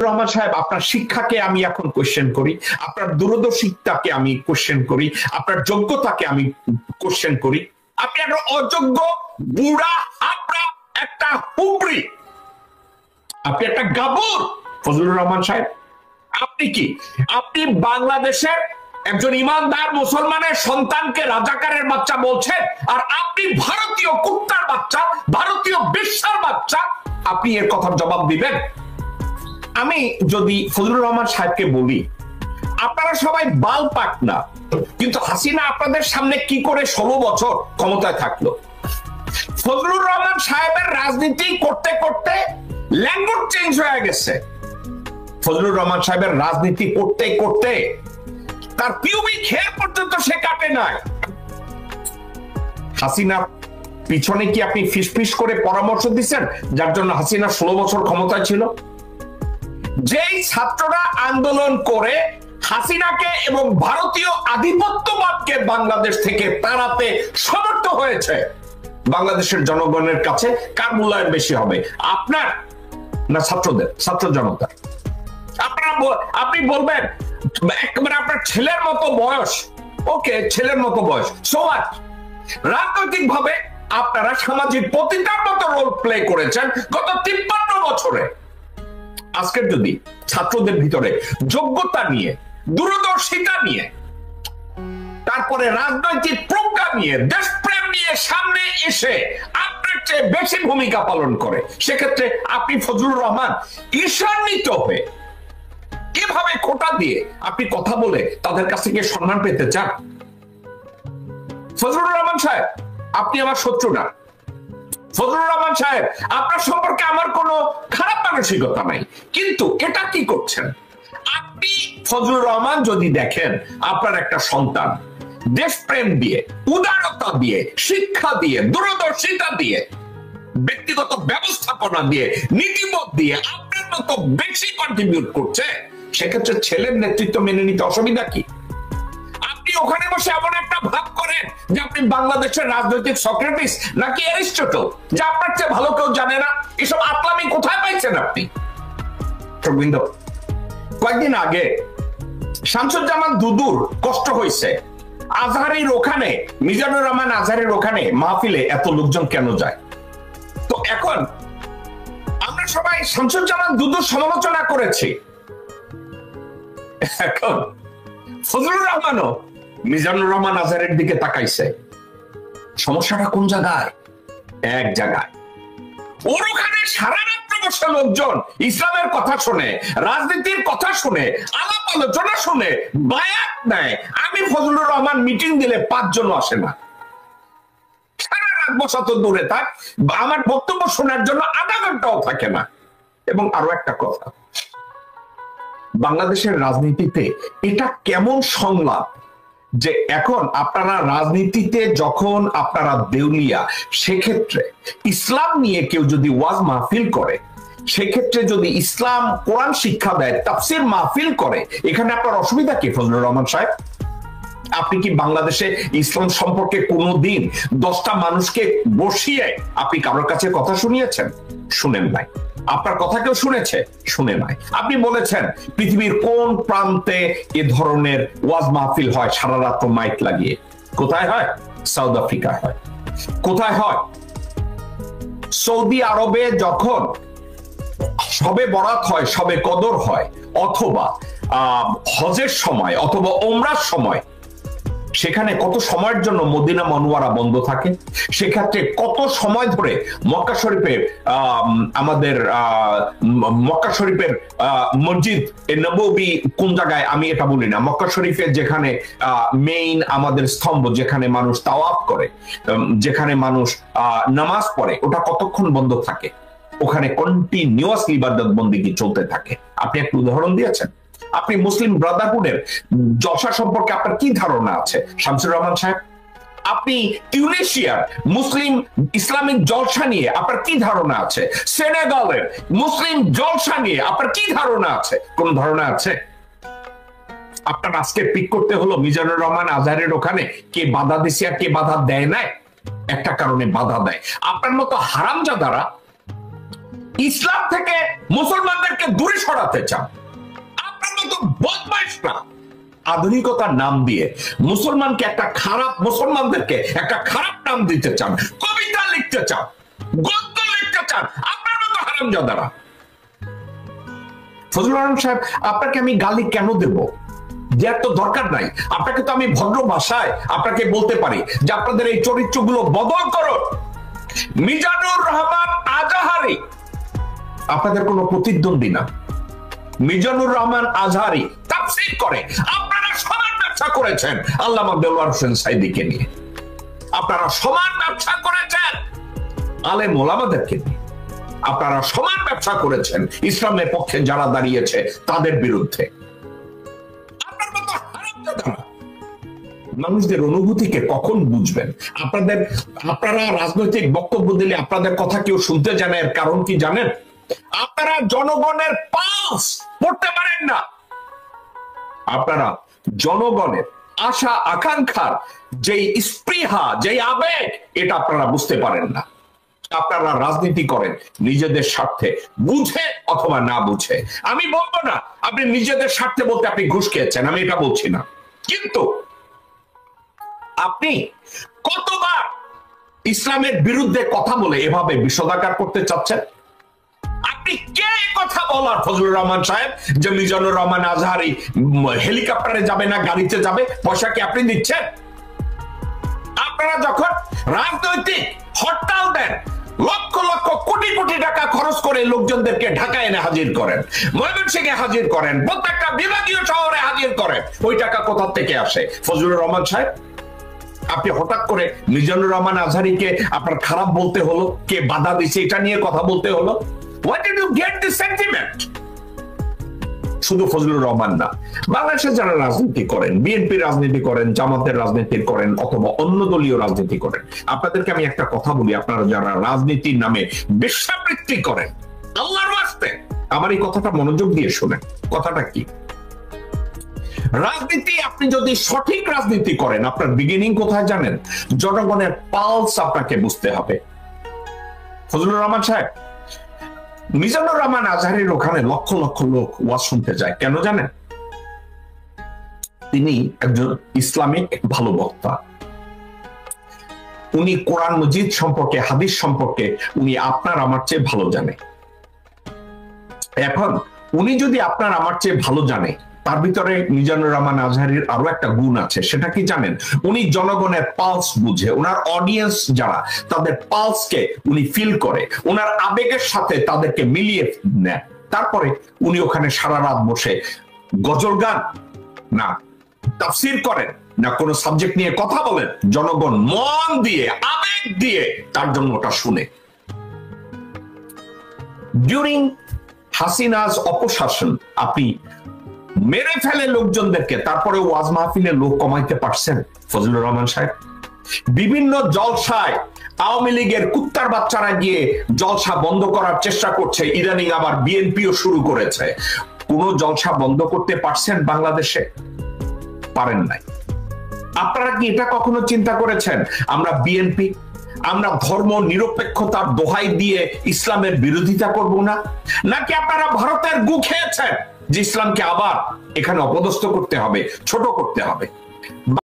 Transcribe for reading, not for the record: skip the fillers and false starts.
রহমান সাহেব, আপনার শিক্ষাকে আমি এখন কোশ্চেন করি, আপনার দূরদর্শিতাকে আমি কোশ্চেন করি, আপনার যোগ্যতাকে আমি কোশ্চেন করি। আপনি একটা অযোগ্য বুড়া হাবড়া একটা হুবড়ি, আপনি একটা গাবর ফজলুর রহমান সাহেব। আপনি কি, আপনি বাংলাদেশের একজন ইমানদার মুসলমানের সন্তানকে রাজাকারের বাচ্চা বলছেন, আর আপনি ভারতীয় কুত্তার বাচ্চা, ভারতীয় বেশ্যার বাচ্চা, আপনি এর কথার জবাব দিবেন? আমি যদি ফজলুর রহমান সাহেবকে বলি, আপনারা সবাই বাল পাক না, কিন্তু হাসিনা আপনাদের সামনে কি করে 16 বছর ক্ষমতায় থাকলো? ফজলুর রহমান সাহেবের রাজনীতি করতে করতে ল্যাঙ্গুয়েজ চেঞ্জ হয়ে গেছে। ফজলুর রহমান সাহেবের রাজনীতি করতে করতে তার পিউবিক হেয়ার পর্যন্ত সে কাটে নাই। হাসিনা পিছনে কি আপনি ফিসফিস করে পরামর্শ দিচ্ছেন, যার জন্য হাসিনা 16 বছর ক্ষমতায় ছিল? যেই ছাত্ররা আন্দোলন করে হাসিনাকে এবং ভারতীয় আধিপত্যবাদকে বাংলাদেশ থেকে তাড়াতে সমর্থ হয়েছে, বাংলাদেশের জনগণের কাছে কার মূল্যায়ন বেশি হবে, আপনার না ছাত্রদের, ছাত্র জনতার? আপনি বলবেন একেবারে আপনার ছেলের মতো বয়স, ওকে ছেলের মতো বয়স, সো হোয়াট? রাজনৈতিক ভাবে আপনারা সামাজিক পতিতার মতো রোল প্লে করেছেন গত 53 বছরে। আজকের যদি ছাত্রদের ভিতরে যোগ্যতা নিয়ে, দূরদর্শিতা নিয়ে, তারপরে রাজনৈতিক প্রজ্ঞা নিয়ে, দেশপ্রেম নিয়ে সামনে এসে আপনার চেয়ে বেশি ভূমিকা পালন করে, সেক্ষেত্রে আপনি ফজলুর রহমান ঈর্ষান্বিত হয়ে এভাবে কোটা দিয়ে আপনি কথা বলে তাদের কাছ থেকে সম্মান পেতে চান? ফজলুর রহমান সাহেব, আপনি আমার শত্রু না। ফজলুর রহমান সাহেব, আপনার সম্পর্কে আমার কোনো খারাপ মানসিকতা নাই, কিন্তু এটা কি করছেন আপনি? ফজলুর রহমান যদি দেখেন আপনার একটা সন্তান দেশপ্রেম দিয়ে, উদারতা দিয়ে, শিক্ষা দিয়ে, দূরদর্শিতা দিয়ে, ব্যক্তিগত ব্যবস্থাপনা দিয়ে, নীতিবোধ দিয়ে আপনার মতো বেশি কন্ট্রিবিউট করছে, সেক্ষেত্রে ছেলের নেতৃত্ব মেনে নিতে অসুবিধা কি? আপনি ওখানে বসে এমন একটা ভাব করেন যে আপনি বাংলাদেশের রাজনৈতিক সক্রেটিস নাকি অ্যারিস্টটল, যে আপনার চেয়ে ভালো কেউ জানে না। এসব আকলামি কোথায় পাইছেন আপনি? কয়েকদিন আগে শামসুজ্জামান দুদুর কষ্ট হয়েছে, আজহারের ওখানে, মিজানুর রহমান আজহারের ওখানে মাহফিলে এত লোকজন কেন যায়? তো এখন আমরা সবাই শামসুজ্জামান দুদুর সমালোচনা করেছি, এখন ফজলুর রহমানও মিজানুর রহমান আজহারের দিকে তাকাইছে। সমস্যাটা কোন জায়গায়? এক জায়গায়, ওর ওখানে সারা রাত্র বসে লোকজন ইসলামের কথা শুনে, রাজনীতির কথা শুনে, আলাপ আলোচনা শুনে বায়াত নেয়। আমি ফজলুর রহমান মিটিং দিলে 5 জন আসে না, সারা রাত বসা তো দূরে থাক, আমার বক্তব্য শোনার জন্য আধা ঘন্টাও থাকে না। এবং আরো একটা কথা, বাংলাদেশের রাজনীতিতে এটা কেমন সংলাপ যে এখন আপনারা রাজনীতিতে যখন আপনারা দেউলিয়া, সেক্ষেত্রে ইসলাম নিয়ে কেউ যদি ওয়াজ মাহফিল করে, সেক্ষেত্রে যদি ইসলাম কোরআন শিক্ষা দেয়, তাফসির মাহফিল করে, এখানে আপনার অসুবিধা কি ফজলুর রহমান সাহেব? আপনি কি বাংলাদেশে ইসলাম সম্পর্কে কোনোদিন 10টা মানুষকে বসিয়ে আপনি কারোর কাছে কথা শুনিয়েছেন? শুনেন নাই। আপনার কথা কেউ শুনেছে? শুনে নাই। আপনি বলেছেন পৃথিবীর কোন প্রান্তে এ ধরনের ওয়াজ মাহফিল হয় সারা রাত মাইক লাগিয়ে? কোথায় হয়? সাউথ আফ্রিকায় হয়। কোথায় হয়? সৌদি আরবে যখন সবে বরাত হয়, সবে কদর হয়, অথবা হজের সময়, অথবা ওমরার সময়, সেখানে কত সময়ের জন্য মদিনা মনোয়ারা বন্ধ থাকে, সেক্ষেত্রে কত সময় ধরে মক্কা শরীফের আমাদের মক্কা শরীফের মসজিদ নববী কোন জায়গায় আমি এটা বলি না, মক্কা শরীফের যেখানে মেইন আমাদের স্তম্ভ, যেখানে মানুষ তাওয়াফ করে, যেখানে মানুষ নামাজ পড়ে, ওটা কতক্ষণ বন্ধ থাকে? ওখানে কন্টিনিউয়াসলি ইবাদত বন্দেগী চলতে থাকে। আপনি একটা উদাহরণ দিয়েছেন। আপনি মুসলিম ব্রাদারহুডের জলসা সম্পর্কে আপনার কি ধারণা আছে শামসুর রহমান সাহেব? আপনি টিউনিশিয়ার মুসলিম ইসলামিক জলসা নিয়ে আপনার কি ধারণা আছে? সেনেগালের মুসলিম জলসা নিয়ে আপনার কি ধারণা আছে? কোন ধারণা আছে? আপনার আজকে পিক করতে হলো মিজানুর রহমান আজহারের ওখানে কে বাধা দিছে আর কে বাধা দেয় নাই? একটা কারণে বাধা দেয়। আপনার মতো হারামজাদারা ইসলাম থেকে মুসলমানদেরকে দূরে সরাতে চান। আপনারা তো বদমাইশরা আধুনিকতার নাম দিয়ে মুসলমানকে একটা খারাপ, মুসলমানদেরকে একটা খারাপ নাম দিতে চান, কবিতা লিখতে চান, গদ্য লিখতে চান, আপনার মতো হারামজাদারা। ফজলুর রহমান সাহেব, আপনাকে আমি গালি কেন দেব? দেওয়ার তো দরকার নাই। আপনাকে তো আমি ভদ্র ভাষায় আপনাকে বলতে পারি যে আপনাদের এই চরিত্রগুলো বদল করো। মিজানুর রহমান আজাহারি আপনাদের কোনো প্রতিদ্বন্দ্বী না। মিজানুর রহমান আজহারি তাফসীর করে, আপনারা সমান ব্যবসা করেছেন আল্লামা দেওয়ার হোসেন সাইদিকে নিয়ে, আপনারা সমান ব্যবসা করেছেন আলেম ওলামাদেরকে নিয়ে, আপনারা সমান ব্যবসা করেছেন ইসলামের পক্ষে যারা দাঁড়িয়েছে তাদের বিরুদ্ধে। আপনার মতো হারামজাদারা মানুষদের অনুভূতিকে কখন বুঝবেন? আপনারা রাজনৈতিক বক্তব্য দিলে আপনাদের কথা কেউ শুনতে জানে, এর কারণ কি জানেন? আপনারা জনগণের পালস পড়তে পারেন না। আপনারা জনগণের আশা আকাঙ্ক্ষার যে স্পৃহা, যে আবেগ, এটা আপনারা বুঝতে পারেন না। আপনারা রাজনীতি করেন নিজেদের স্বার্থে, বুঝে অথবা না বুঝে। আমি বলবো না আপনি নিজেদের স্বার্থে বলতে আপনি ঘুষ খেয়েছেন, আমি এটা বলছি না, কিন্তু আপনি কতবার ইসলামের বিরুদ্ধে কথা বলে এভাবে বিষোদাগার করতে চাচ্ছেন? আপনি কে কথা বলার ফজলুর রহমান সাহেব যে মিজানুর রহমান আজহারি হেলিকপ্টারে যাবে না গাড়িতে যাবে? পয়সা কি আপনি দিচ্ছেন? আপনারা যখন রাজনৈতিক হরতাল দেন, লক্ষ লক্ষ কোটি কোটি টাকা খরচ করে লোকজনদেরকে ঢাকায় এনে হাজির করেন, ময়মনসিংহে হাজির করেন, প্রত্যেকটা বিভাগীয় শহরে হাজির করেন, ওই টাকা কোথা থেকে আসে? ফজলুর রহমান সাহেব, আপনি হঠাৎ করে মিজানুর রহমান আজহারিকে আপনার খারাপ বলতে হলো, কে বাধা দিচ্ছে এটা নিয়ে কথা বলতে হলো? Where did you get this sentiment? শুধু ফজলুর রহমান না, বাংলাদেশে যারা রাজনীতি করেন, বিএনপি রাজনীতি করেন, জামাতের রাজনীতি করেন, অথবা অন্য দলীয় রাজনীতি করেন, আপনাদেরকে আমি একটা কথা বলি, আপনারা যারা রাজনীতির নামে বেশ্যাবৃত্তি করেন, আল্লাহর ওয়াস্তে আমার এই কথাটা মনোযোগ দিয়ে শুনেন। কথাটা কি? রাজনীতি, আপনি যদি সঠিক রাজনীতি করেন, আপনার বিগিনিং কোথায় জানেন? জনগণের পালস আপনাকে বুঝতে হবে। ফজলুর রহমান সাহেব, মিজানুর রহমান আজহারির ওখানে লক্ষ লক্ষ লোক ওয়াজ শুনতে যায়, কেন জানেন? তিনি একজন ইসলামিক ভালো বক্তা। উনি কোরআন মজিদ সম্পর্কে, হাদিস সম্পর্কে উনি আপনার আমার চেয়ে ভালো জানে। এখন উনি যদি আপনার আমার চেয়ে ভালো জানে, তার ভিতরে মিজানুর রহমান আজহারির আরো একটা গুণ আছে, সেটা কি জানেন? উনি জনগণের পালস বুঝে, ওনার অডিয়েন্স যারা, তাদের পালসকে উনি ফিল করে, ওনার আবেগের সাথে তাদেরকে মিলিয়ে নেয়। তারপরে উনি ওখানে সারা রাত বসে গজল গান না, তাফসীর করেন না, কোন সাবজেক্ট নিয়ে কথা বলেন, জনগণ মন দিয়ে, আবেগ দিয়ে তার জন্য ওটা শুনে। ডিউরিং হাসিনাজ অপশাসন আপনি মেরে ফেলে লোকজনদেরকে, তারপরে ওয়াজ মাহফিলে লোক কমাইতে পারছেন ফজলুর রহমান সাহেব? বিভিন্ন জলসায় আওয়ামী লীগের কুত্তার বাচ্চারা গিয়ে জলসা বন্ধ করার চেষ্টা করছে, ইদানিং আবার বিএনপিও শুরু করেছে। কোন জলসা বন্ধ করতে পারছেন বাংলাদেশে? পারেন নাই। আপনারা কি এটা কখনো চিন্তা করেছেন আমরা বিএনপি, আমরা ধর্ম নিরপেক্ষতার দোহাই দিয়ে ইসলামের বিরোধিতা করব না? নাকি আপনারা ভারতের গু খেয়েছেন যে ইসলামকে আবার এখানে অপদস্থ করতে হবে, ছোট করতে হবে?